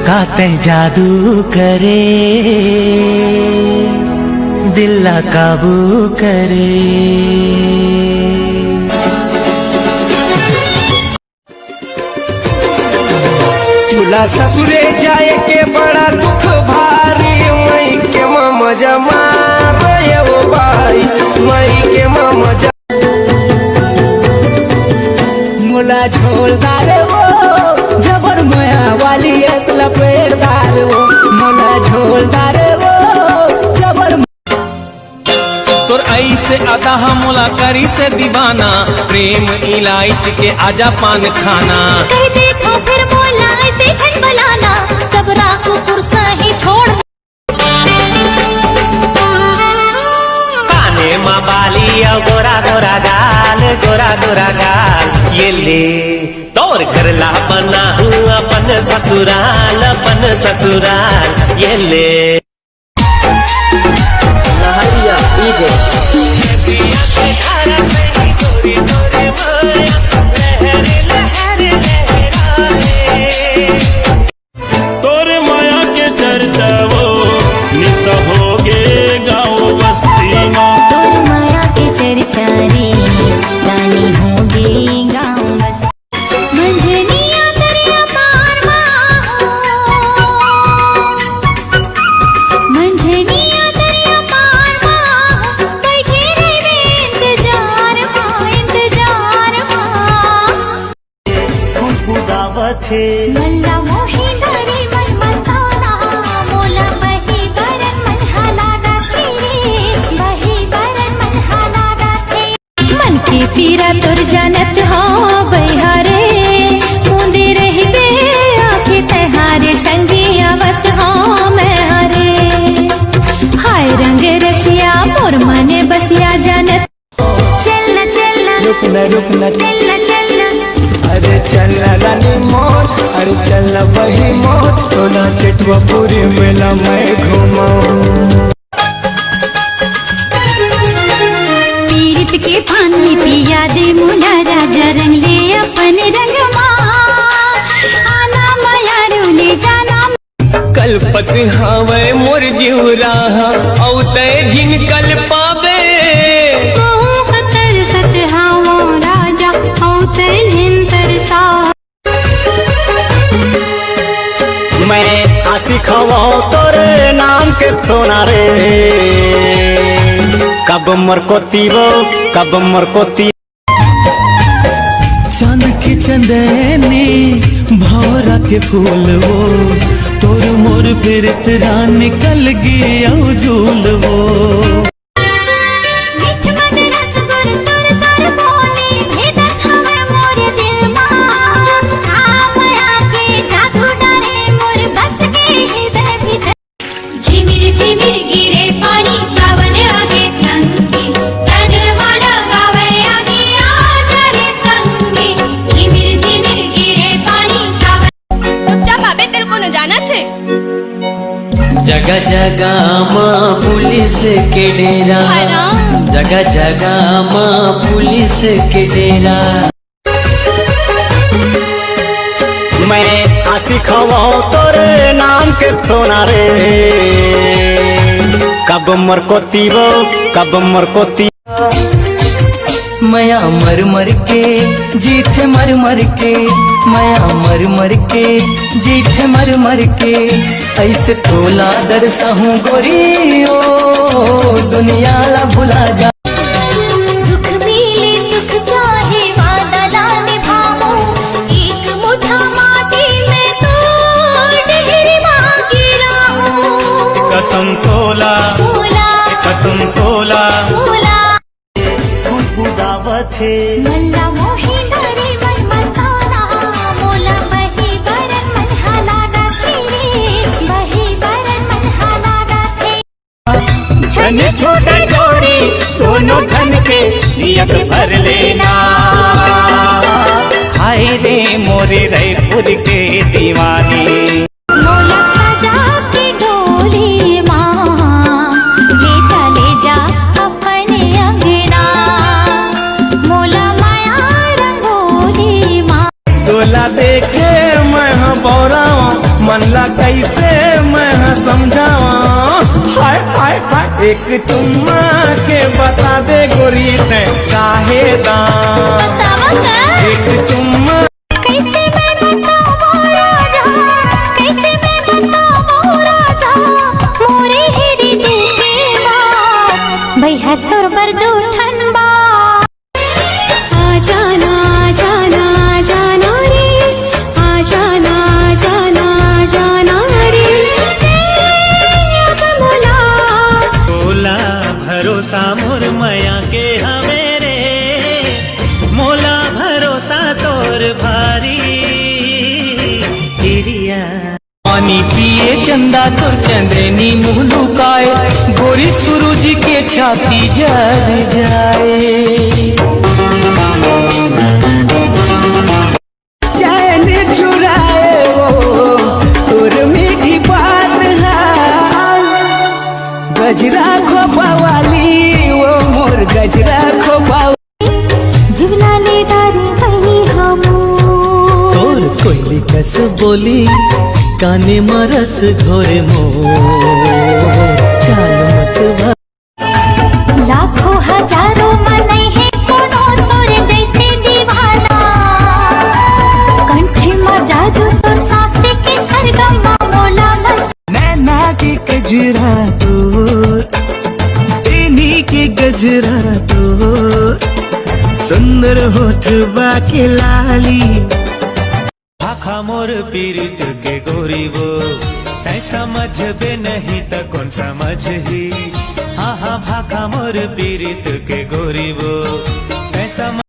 काते जादू करे दिल काबू करे। तुला ससुरे जाए के बड़ा दुख भारी मई के मजा मारे वो भाई मई के मजा मोला झोलदार वो जबर माया वाली असला पेड़दार वो मोला झोलदार वो जबर। तोर ऐसे अदा मोला करी से दीवाना प्रेम इलायच के आजा पान खाना। कह देखो फिर मोला ऐसे छन बलाना जबरा को कुर्सा ही छोड़। काने माँ बाली गोरा गोरा गाल ये ले तोर घर ला बना हुआ अपन ससुराल ये ले। तोरे माया के चर्चा वो निशा हो गे गाँव बस्ती में। तोर माया के चर्चा रे रानी होगी गाँव बस। मंझनिया दरिया पार मंझनिया दरिया पार बैठे रहे इंतजार खुदावत है मल्ला मोही धरी मन मताना मोला बही बरन मन हालागा तेरे बही बरन मन हालागा तेरे। मन के पीरा तोर जानत हो बहारे मुंदे रही बे आके तहारे संगी आवत हो मैं हरे। हाय रंग रसिया मोर मने बसिया जानत। चलना रुकना चलना चलना अरे चलना रानी मोर अरे चलना वही मोर तोला चिटवा पूरी मेला मैं घुमाऊं। पीड़ित के पानी पिया दे मुला राजा रंग ले अपन रंग आना माया ले जाना। कल्पत हावे मोर जीवरा औते जिन कल पावे खतर सत हावो राजा औते झिंतर सा। मैं आशिक हूँ तोरे नाम के सोना रे कब मरकोती वो कब मरकोती। चांद के चंदनी भौरा के फूल वो तोर मोर फिर तेरा निकल गया झूल वो। मीठ मन रस गुर तुर तर बोले भेदत हमें मोर दिल मां माया के जादू डाले मोर बस के हृदय भीतर। झिमिर गिरे पानी सावन आगे संगी तन वाला गावे आगे आजा रे संगी। झिमिर गिरे पानी सावन। चुपचाप आबे तेरे को न जाना थे। जगह जगह माँ पुलिस के डेरा जगह जगह माँ पुलिस के डेरा। मैं आशिक हूँ तोरे नाम के सोना रे कब मरकोती वो कब मरकोती। माया मर मर के जीते मर मर के माया मर मर के जीते मर मर के ऐसे तोला दरसा हूँ गोरी ओ दुनिया ला भुला जा। दुख मिले सुख चाहे वादा ला निभाऊं एक मुठा माटी में तोड़ ढेरी मांगी राहूं। कसम तोला मोला खुदावत है मल्ला मोही धरी मन मताना मोला बही बरन मन हालागा तेरे बही बरन मन हालागा तेरे। छने छोटे जोड़ी दोनों धन के नियत भर लेना। हाय रे मोरे रायपुर के दीवानी मोला सजा के डोली माँ ले जा अपने अंगना। मोला माया रंगोली माँ तोला देखे मैं बौरा मन ला कैसे मैं समझावा, हाय हाय हाय एक चुम्मा के बता दे गोरी ते काहे दाम, एक चुम्मा कैसे मैं बताऊं राजा, कैसे मैं बताऊं राजा, मोरे हेरी दिल के बात, भैया तोर बरदू ठनबा। आ जाना जाना जाना रे, आ जाना जाना जाना रे, मोला तोला भरोसा मोर मया के हमेरे, मोला भरोसा तोर भारी हिरिया। पानी पिए चंदा तोर चंद्रनी मुँह लुकाए, गोरी सूरज के छाती जल जाए। चैन चुराए वो तोर मीठी बात है, गजरा खोपा वाली वो मोर गजरा खोपा, जिगला ले दारी कहीं हम तोर कोयली कस बोली काने मरस घोरे मोर, चाल मत भा लाखों हजारों मन है कोनो तोरे जैसे दीवाना, कंठे में जादू तोर सांसे के सरगम मोला बस। नैना के गजरा तोर, तेनी के गजरा तोर, सुंदर होठवा के लाली, भाखा मोर पीरित के गोरी वो, तै समझ बे नहीं त कौन समझ ही, हाँ हाँ भाखा मोर पीरित के गोरी वो, तै समझ